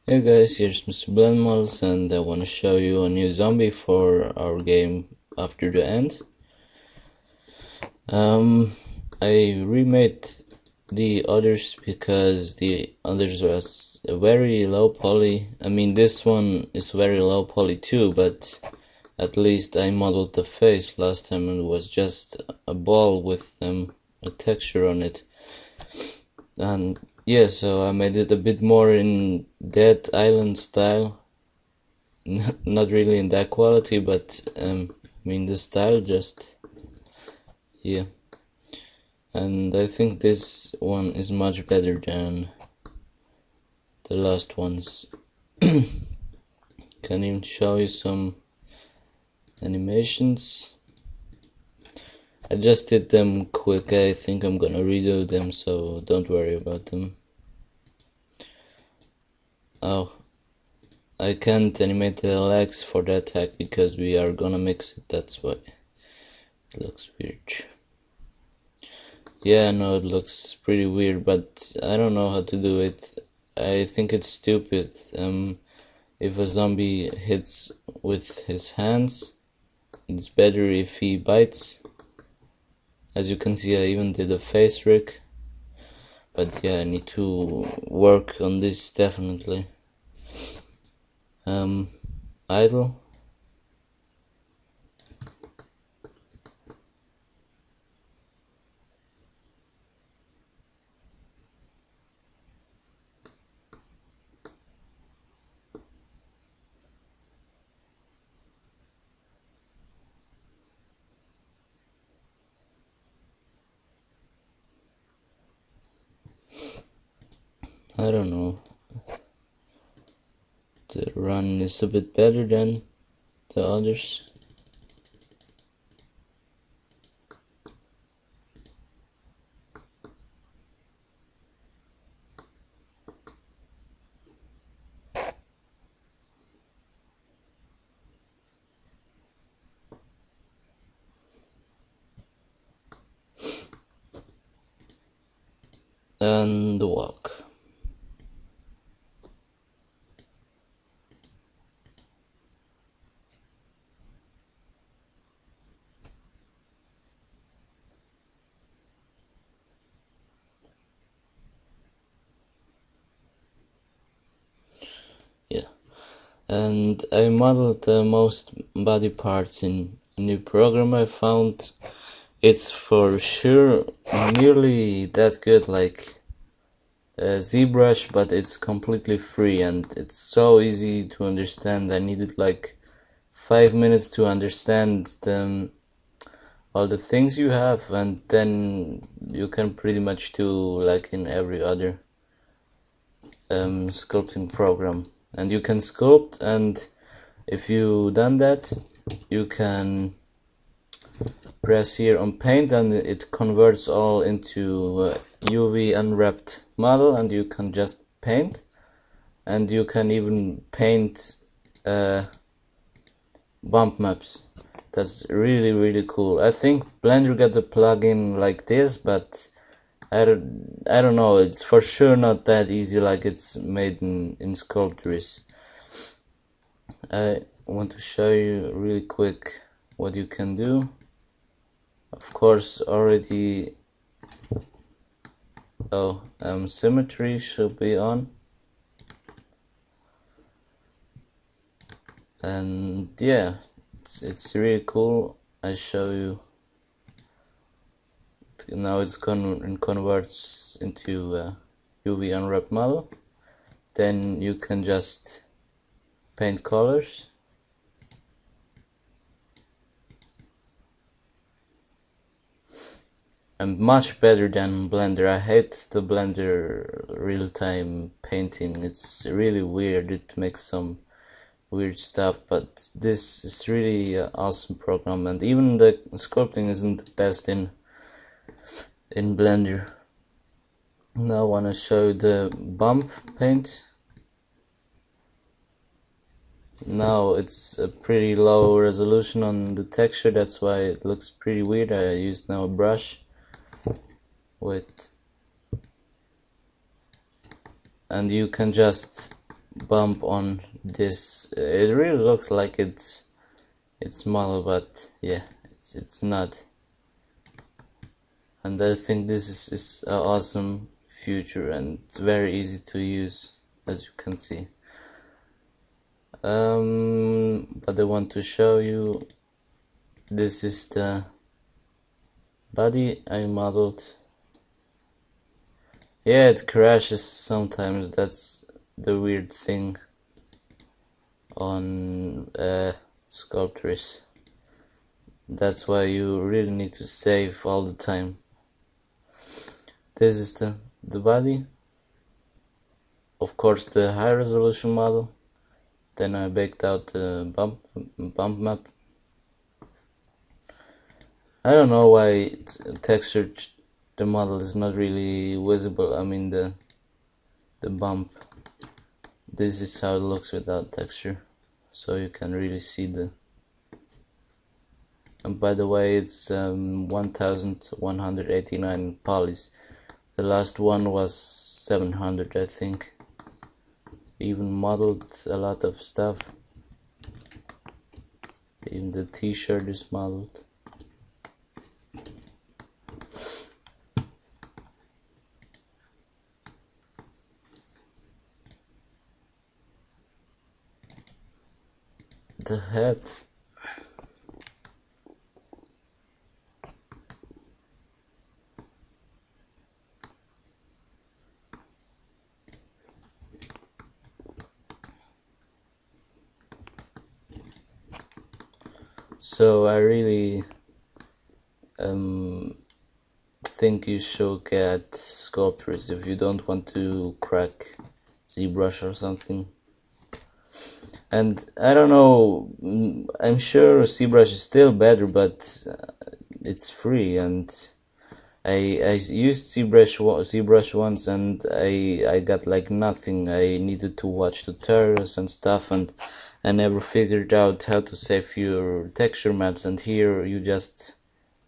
Hey guys, here's Mr. Blend Models, and I want to show you a new zombie for our game After the End. I remade the others because the others was very low poly. I mean, this one is very low poly too, but at least I modeled the face last time and it was just a ball with a texture on it. And yeah, so I made it a bit more in Dead Island style. Not really in that quality, but I mean the style just, yeah. And I think this one is much better than the last ones. Can even show you some animations. I just did them quick. I think I'm gonna redo them, so don't worry about them. Oh, I can't animate the legs for that tag because we are gonna mix it, that's why it looks weird. Yeah, no, it looks pretty weird, but I don't know how to do it. I think it's stupid. If a zombie hits with his hands, it's better if he bites. As you can see, I even did a face rig. But yeah, I need to work on this definitely. Idle. I don't know. The run is a bit better than the others. And the walk. Yeah. And I modeled most body parts in a new program I found. It's for sure nearly that good like ZBrush, but it's completely free and it's so easy to understand. I needed like 5 minutes to understand all the things you have, and then you can pretty much do like in every other sculpting program. And you can sculpt, and if you done that, you can press here on paint and it converts all into UV unwrapped model, and you can just paint, and you can even paint bump maps. That's really cool. I think Blender got a plugin like this, but I don't know, it's for sure not that easy like it's made in Sculptris. I want to show you really quick what you can do. Of course, already symmetry should be on, and yeah, it's really cool. I show you now. It's converts into UV unwrap model. Then you can just paint colors. And much better than Blender. I hate the Blender real-time painting. It's really weird. It makes some weird stuff, but this is really awesome program, and even the sculpting isn't the best in Blender. Now I want to show you the bump paint. Now it's a pretty low resolution on the texture, that's why it looks pretty weird. I used now a brush with, and you can just bump on this. It really looks like it's small, but yeah, it's not. And I think this is an awesome feature and very easy to use, as you can see. But I want to show you, this is the body I modeled. Yeah, it crashes sometimes, that's the weird thing on Sculptris. That's why you really need to save all the time. This is the body, of course the high resolution model. Then I baked out the bump map. I don't know why textured the model is not really visible. I mean the bump. This is how it looks without texture, so you can really see the. And by the way, it's 1189 polys. The last one was 700, I think. Even modeled a lot of stuff. Even the t-shirt is modeled. The head. So I really think you should get Sculptris if you don't want to crack ZBrush or something. And I don't know, I'm sure ZBrush is still better, but it's free, and I used ZBrush once and I got like nothing. I needed to watch tutorials and stuff, and I never figured out how to save your texture maps, and here you just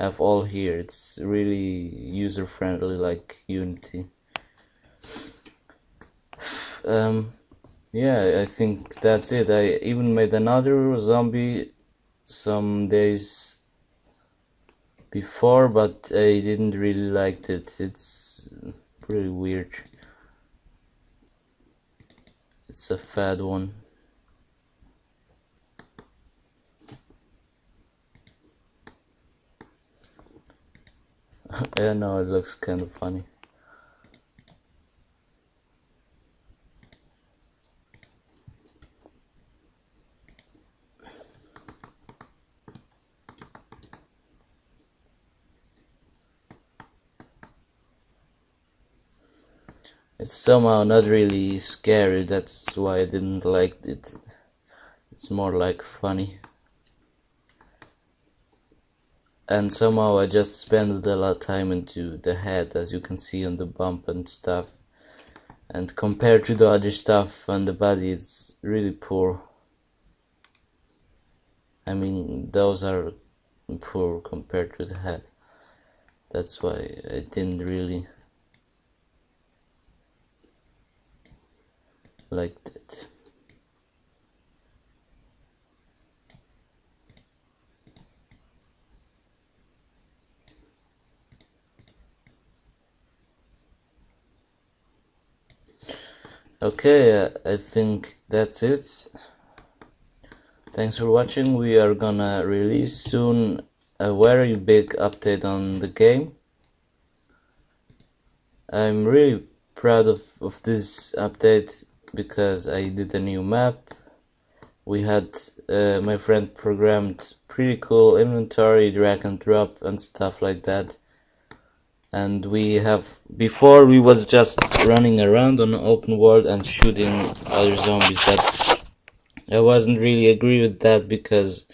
have all here. It's really user friendly like Unity. Yeah, I think that's it. I even made another zombie some days before, but I didn't really like it. It's pretty weird. It's a fad one. I know, it looks kind of funny. It's somehow not really scary, that's why I didn't like it. It's more like funny. And somehow I just spent a lot of time into the head, as you can see on the bump and stuff. And compared to the other stuff on the body, it's really poor. I mean, those are poor compared to the head. That's why I didn't really like it. Okay, I think that's it. Thanks for watching. We are gonna release soon a very big update on the game. I'm really proud of this update because I did a new map. We had my friend programmed pretty cool inventory, drag and drop and stuff like that. And we have, before we was just running around on an open world and shooting other zombies, but I wasn't really agree with that because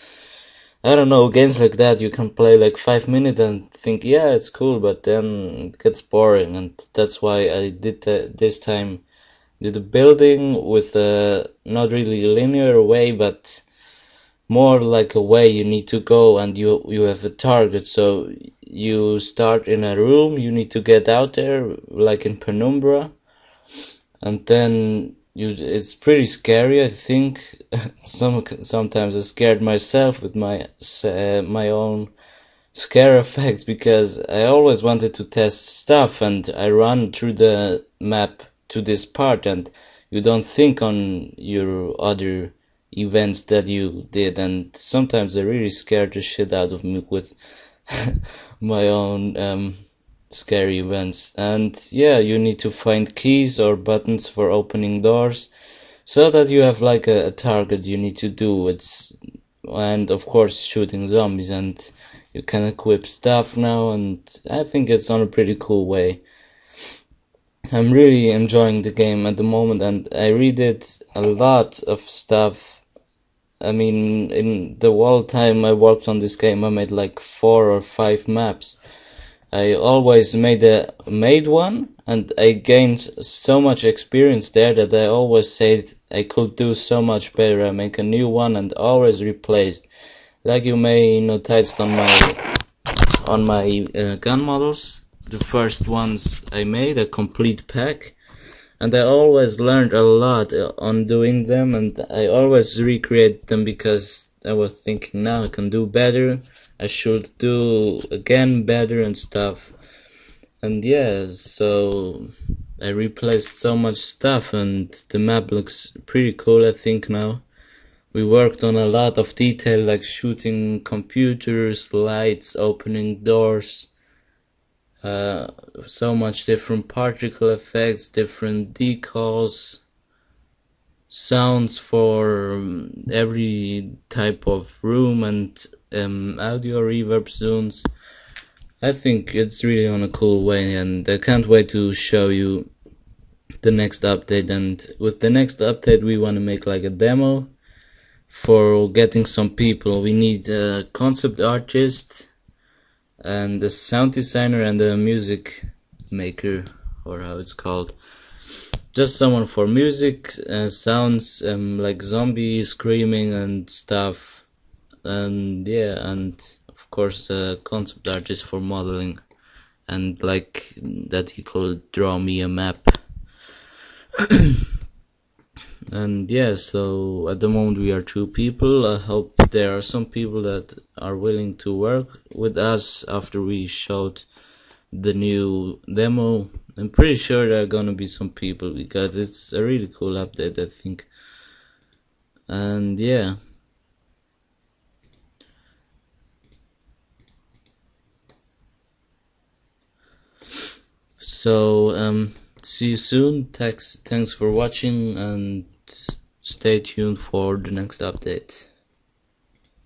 I don't know, games like that you can play like 5 minutes and think, yeah, it's cool, but then it gets boring, and that's why I did this time did a building with a not really linear way, but more like a way you need to go, and you have a target. So you start in a room, you need to get out there like in Penumbra, and then it's pretty scary, I think. Sometimes I scared myself with my own scare effect, because I always wanted to test stuff, and I run through the map to this part, and you don't think on your other events that you did, and sometimes they really scared the shit out of me with my own scary events. And yeah, you need to find keys or buttons for opening doors, so that you have like a target you need to do. And of course shooting zombies, and you can equip stuff now, and I think it's on a pretty cool way. I'm really enjoying the game at the moment, and I redid a lot of stuff. I mean, in the whole time I worked on this game, I made like 4 or 5 maps. I always made one, and I gained so much experience there that I always said I could do so much better. I make a new one and always replaced. Like you may notice on my gun models, the first ones I made a complete pack, and I always learned a lot on doing them, and I always recreate them because I was thinking now I can do better, I should do again better and stuff. And yeah, so I replaced so much stuff, and the map looks pretty cool, I think. Now we worked on a lot of detail, like shooting computers, lights, opening doors, uh, so much different particle effects, different decals, sounds for every type of room, and audio reverb zones. I think it's really on a cool way, and I can't wait to show you the next update. And with the next update we want to make like a demo for getting some people. We need a concept artist and a sound designer and a music maker, or how it's called. Just someone for music, sounds, like zombies screaming and stuff, and yeah, and of course a concept artist for modeling, and like that he could draw me a map. And yeah, so at the moment we are 2 people. I hope there are some people that are willing to work with us after we showed the new demo. I'm pretty sure there are gonna be some people, because it's a really cool update, I think. And yeah, so see you soon. Thanks for watching, and stay tuned for the next update.